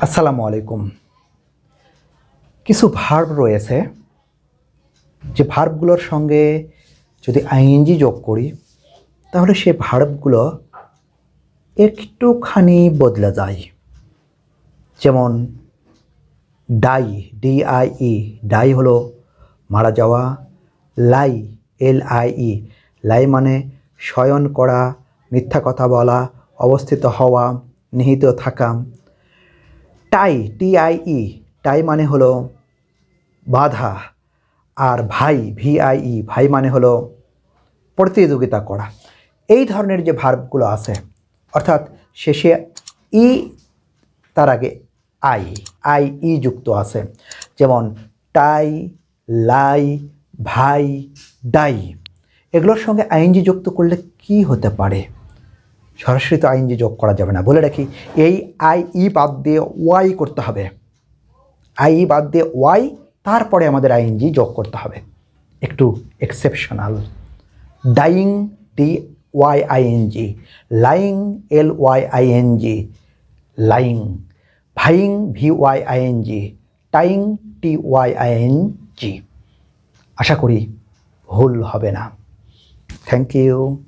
আসসালামু আলাইকুম। কিছু ভার্ব রয়েছে যে ভার্বগুলোর সঙ্গে যদি আইএনজি যোগ করি তাহলে সে ভার্বগুলো একটুখানি বদলে যায়। যেমন ডাই, DIE, ডাই হলো মারা যাওয়া। লাই, LIE, লাই মানে শয়ন করা, মিথ্যা কথা বলা, অবস্থিত হওয়া, নিহিত থাকা। টাই, TIE, টাই মানে হলো বাধা। আর ভাই, VIE, ভাই মানে হলো প্রতিযোগিতা করা। এই ধরনের যে ভার্বগুলো আছে, অর্থাৎ শেষে ই তার আগে IE যুক্ত আছে, যেমন টাই, লাই, ভাই, ডাই। এগুলোর সঙ্গে আইএনজি যুক্ত করলে কি হতে পারে? সরাসরি তো আইএনজি যোগ করা যাবে না। বলে রাখি, এই IE বাদ দিয়ে ওয়াই করতে হবে। IE বাদ দিয়ে ওয়াই, তারপরে আমাদের আইএনজি যোগ করতে হবে। একটু exceptional. Dyeing, DYING, lying, LYING, lying, ভাইং, VYING, tying, TYING। আশা করি ভুল হবে না। Thank you.